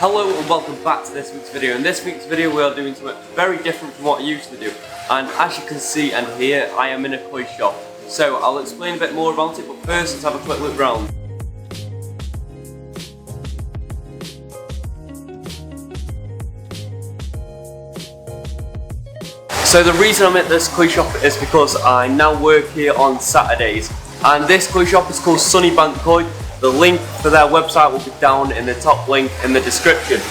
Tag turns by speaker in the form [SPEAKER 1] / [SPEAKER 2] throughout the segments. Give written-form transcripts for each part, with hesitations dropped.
[SPEAKER 1] Hello and welcome back to this week's video. In this week's video we are doing something very different from what I used to do, and as you can see and hear, I am in a koi shop. So I'll explain a bit more about it, but first let's have a quick look round. So the reason I'm at this koi shop is because I now work here on Saturdays, and this koi shop is called Sunnybank Koi. The link for their website will be down in the top link in the description.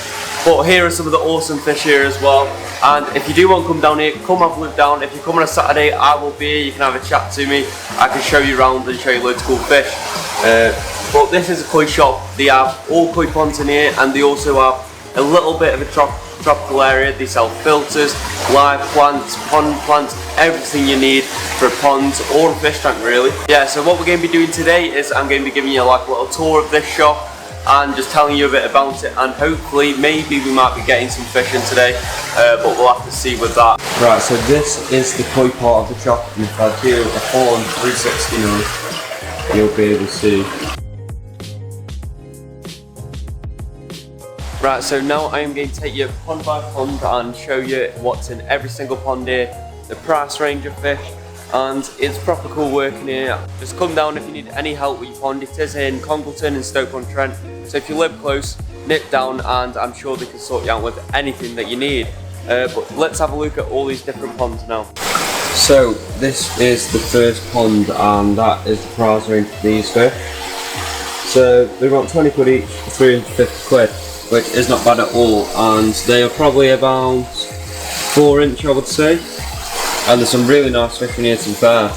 [SPEAKER 1] But here are some of the awesome fish here as well. And if you do want to come down here, come have a look down. If you come on a Saturday, I will be here. You can have a chat to me. I can show you around and show you loads of cool fish. But this is a koi shop. They have all koi ponds in here, and they also have a little bit of a tropical area. They sell filters, live plants, pond plants, everything you need for a pond or a fish tank really. Yeah, so what we're going to be doing today is I'm going to be giving you like a little tour of this shop and just telling you a bit about it, and hopefully maybe we might be getting some fish in today, but we'll have to see with that. Right, so this is the koi part of the shop, and if I do a full on 360 now, you'll be able to see. Right, so now I am going to take you pond by pond and show you what's in every single pond here, the price range of fish, and it's proper cool working here. Just come down if you need any help with your pond. It is in Congleton and Stoke-on-Trent, so if you live close, nip down and I'm sure they can sort you out with anything that you need. But let's have a look at all these different ponds now. So this is the first pond, and that is the price range for these fish. So they're about 20 quid each, 350 quid. Which is not bad at all, and they are probably about 4 inch I would say, and there's some really nice fish in here to be fair.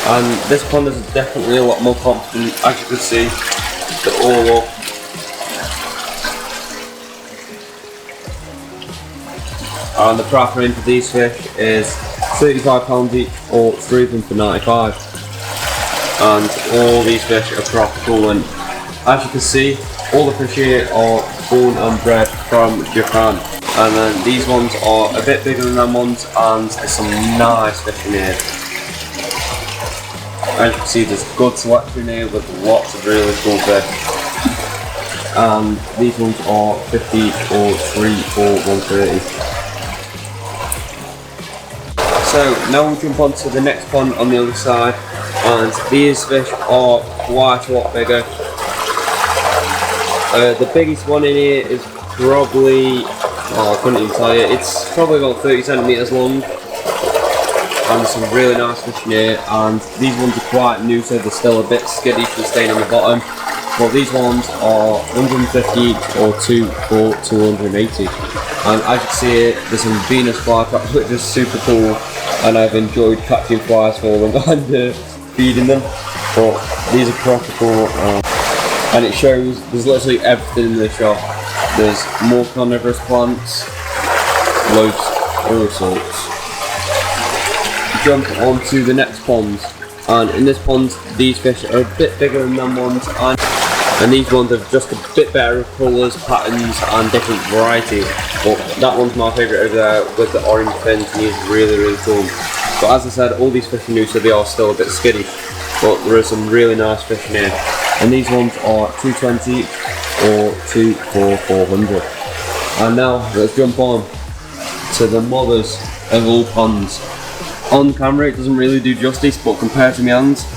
[SPEAKER 1] And this pond is definitely a lot more confident, as you can see, they're all up. And the price range for these fish is £35 each, or 3 of them for 95. And all these fish are tropical, and as you can see, all the fish here are born and bred from Japan, and then these ones are a bit bigger than them ones, and there's some nice fish in here. As you can see, there's good selection here with lots of really cool fish, and these ones are 50 or 3 for 130. So now we'll jump on to the next pond on the other side, and these fish are quite a lot bigger. The biggest one in here is probably, I couldn't even tell you, it's probably about 30 centimetres long, and there's some really nice fish in here, and these ones are quite new, so they're still a bit skittish and staying on the bottom, but these ones are 150 each, or 2 for 280, and as you can see here, there's some Venus fly traps which is super cool, and I've enjoyed catching flies for them and feeding them, but these are proper cool. And it shows there's literally everything in the shop. There's more carnivorous plants, loads, all sorts. Jump on to the next pond, and in this pond these fish are a bit bigger than them ones, and these ones have just a bit better colours, patterns and different varieties. But that one's my favourite over there with the orange fins, and he's really cool. But as I said, all these fish are new, so they are still a bit skitty, but there are some really nice fish in here. And these ones are 220 each, or 2 for 400. And now let's jump on to the mothers of all ponds. On camera it doesn't really do justice, but compared to my hands,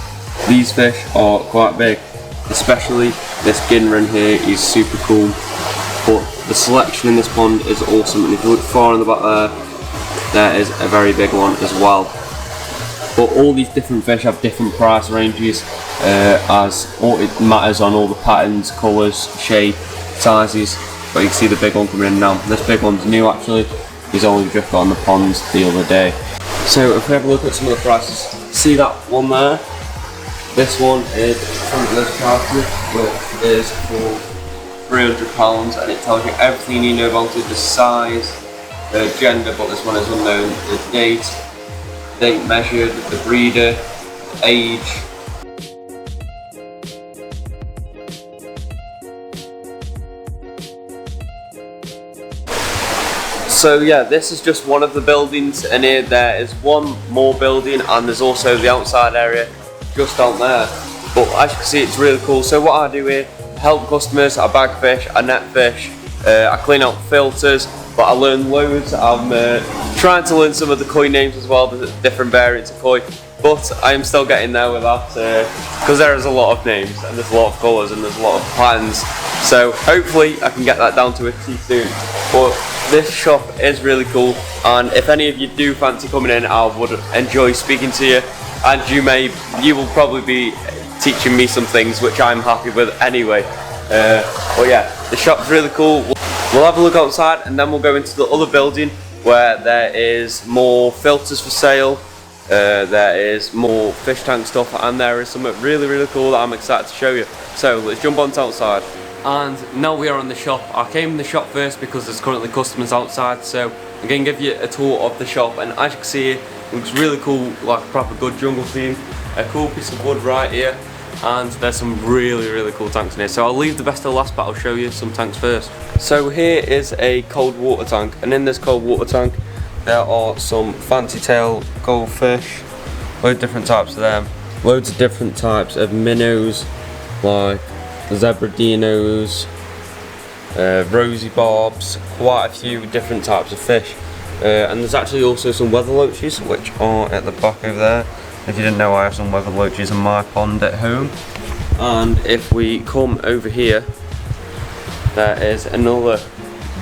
[SPEAKER 1] these fish are quite big. Especially this Ginran here is super cool. But the selection in this pond is awesome, and if you look far in the back there is a very big one as well. But all these different fish have different price ranges, as all it matters on all the patterns, colours, shape, sizes. But you can see the big one coming in now. This big one's new actually, he's only just got on the ponds the other day. So if we have a look at some of the prices, see that one there? This one is frontless cartridge, which is for £300, and it tells you everything you need to know about it, the size, the gender, but this one is unknown, the date measured, the breeder, the age. So yeah, this is just one of the buildings, and here there is one more building, and there's also the outside area just down there. But as you can see, it's really cool. So what I do here, help customers, I bag fish, I net fish, I clean out filters, but I learn loads. I'm trying to learn some of the koi names as well, the different variants of koi, but I am still getting there with that, because there is a lot of names, and there's a lot of colours, and there's a lot of patterns, so hopefully I can get that down to a T soon. But this shop is really cool, and if any of you do fancy coming in, I would enjoy speaking to you, and you will probably be teaching me some things which I'm happy with anyway. But yeah, the shop's really cool. We'll have a look outside, and then we'll go into the other building where there is more filters for sale, there is more fish tank stuff, and there is something really cool that I'm excited to show you. So let's jump on to outside. And now we are in the shop. I came in the shop first because there's currently customers outside, so I'm going to give you a tour of the shop. And as you can see, it looks really cool, like a proper good jungle theme. A cool piece of wood right here, and there's some really cool tanks in here. So I'll leave the best to last, but I'll show you some tanks first. So here is a cold water tank, and in this cold water tank there are some fancy tail goldfish, loads of different types of them, loads of different types of minnows like zebradinos, rosy barbs, quite a few different types of fish, and there's actually also some weather loaches which are at the back over there. If you didn't know, I have some weather loaches in my pond at home. And if we come over here, there is another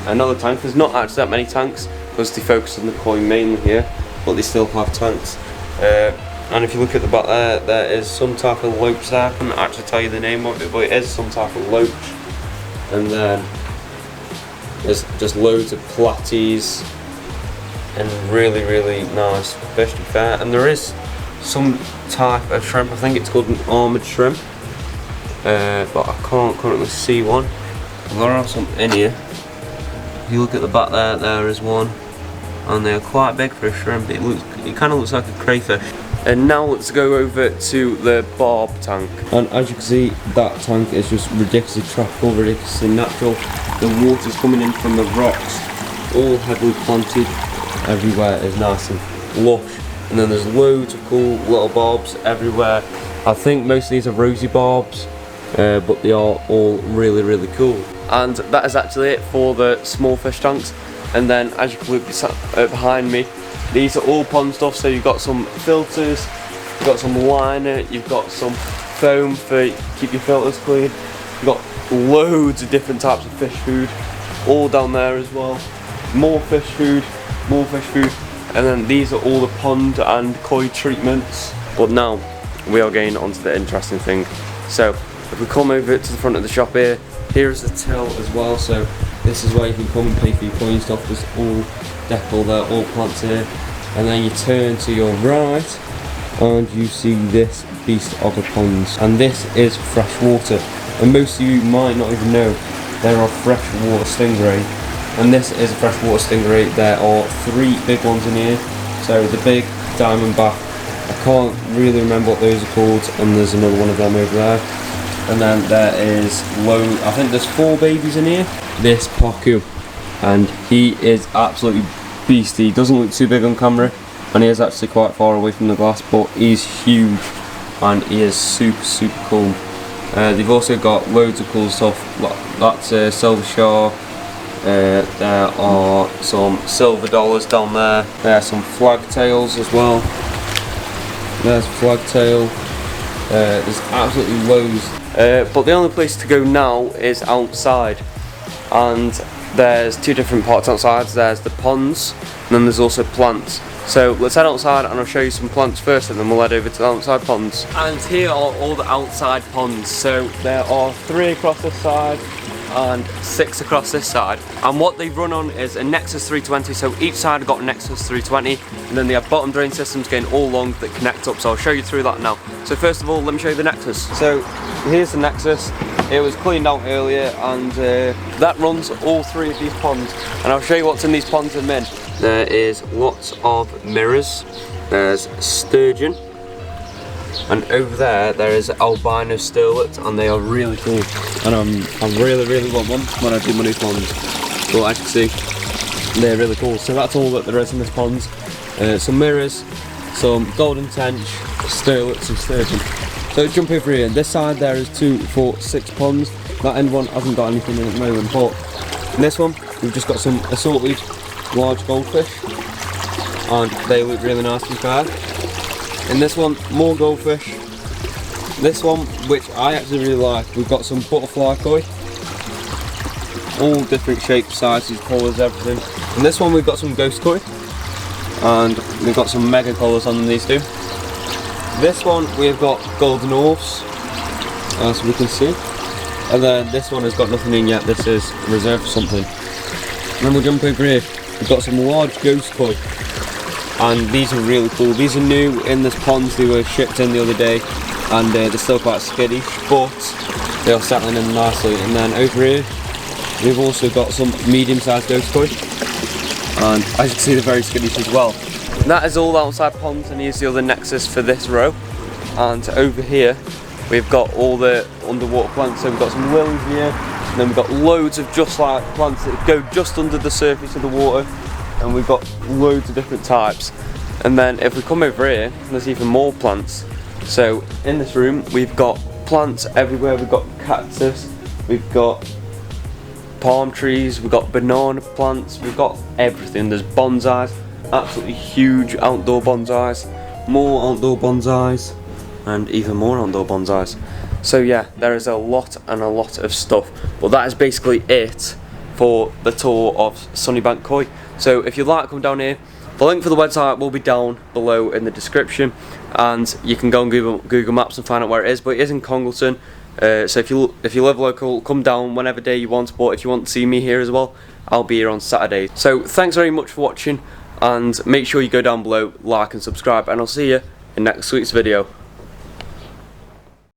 [SPEAKER 1] tank. There's not actually that many tanks because they focus on the koi mainly here, but they still have tanks. And if you look at the back there, there is some type of loach there. I couldn't actually tell you the name of it, but it is some type of loach. And then there's just loads of platies and really nice fish to be fair. And there is some type of shrimp, I think it's called an armoured shrimp, but I can't currently see one. There are some in here. If you look at the back there, there is one, and they are quite big for a shrimp. It kind of looks like a crayfish. And now let's go over to the barb tank. And as you can see, that tank is just ridiculously tropical, ridiculously natural. The water's coming in from the rocks, all heavily planted. Everywhere is nice and lush. And then there's loads of cool little barbs everywhere. I think most of these are rosy barbs, but they are all really cool. And that is actually it for the small fish tanks. And then as you can look behind me, these are all pond stuff. So you've got some filters, you've got some liner, you've got some foam for keep your filters clean. You've got loads of different types of fish food, all down there as well. More fish food, and then these are all the pond and koi treatments. But now we are getting onto the interesting thing. So if we come over to the front of the shop here, here's the till as well. So this is where you can come and pay for your koi stuff. There's all decor there, all plants here, and then you turn to your right and you see this beast of a pond, and this is fresh water. And most of you might not even know there are freshwater stingray. And this is a freshwater stingray. There are 3 big ones in here. So the big diamondback, I can't really remember what those are called, and there's another one of them over there. And then there is I think there's 4 babies in here. This pacu, and he is absolutely beastly. He doesn't look too big on camera, and he is actually quite far away from the glass, but he's huge and he is super cool. They've also got loads of cool stuff. That's silver shark. There are some silver dollars down there. There are some flagtails as well. There's flagtail. There's absolutely loads. But the only place to go now is outside. And there's 2 different parts outside. There's the ponds, and then there's also plants. So let's head outside and I'll show you some plants first, and then we'll head over to the outside ponds. And here are all the outside ponds. So there are 3 across this side and 6 across this side, and what they run on is a Nexus 320. So each side have got a Nexus 320, and then they have bottom drain systems going all along that connect up. So I'll show you through that now. So first of all, let me show you the Nexus. So here's the Nexus. It was cleaned out earlier, and that runs all 3 of these ponds, and I'll show you what's in these ponds in a minute. There is lots of mirrors. There's sturgeon, and over there is albino sterlets, and they are really cool, and I really want one when I do my new ponds. But as you can see, they're really cool. So that's all that there is in this pond. Some mirrors, some golden tench, sterlets and sturgeon. So jump over here. This side there is 2, 4, 6 ponds. That end one hasn't got anything in at the moment, but In this one, we've just got some assorted large goldfish, and they look really nice to be fair. In this one, more goldfish. This one, which I actually really like, we've got some butterfly koi. All different shapes, sizes, colours, everything. In this one, we've got some ghost koi, and we've got some mega colours on these two. This one, we've got golden orphs, as we can see. And then this one has got nothing in yet, this is reserved for something. And then we'll jump over here, we've got some large ghost koi. And these are really cool. These are new in this pond, they were shipped in the other day. And they're still quite skittish, but they are settling in nicely. And then over here, we've also got some medium-sized ghost koi. And as you can see, they're very skittish as well. And that is all outside ponds, and here's the other nexus for this row. And over here, we've got all the underwater plants. So we've got some lilies here, and then we've got loads of just like plants that go just under the surface of the water, and we've got loads of different types. And then if we come over here, there's even more plants. So in this room, we've got plants everywhere. We've got cactus, we've got palm trees, we've got banana plants, we've got everything. There's bonsais, absolutely huge outdoor bonsais, more outdoor bonsais, and even more outdoor bonsais. So yeah, there is a lot and a lot of stuff, but that is basically it for the tour of Sunnybank Koi. So if you'd like to come down here, the link for the website will be down below in the description, and you can go on Google Maps and find out where it is, but it is in Congleton. So if you live local, come down whenever day you want, but if you want to see me here as well, I'll be here on Saturday. So thanks very much for watching, and make sure you go down below, like and subscribe, and I'll see you in next week's video.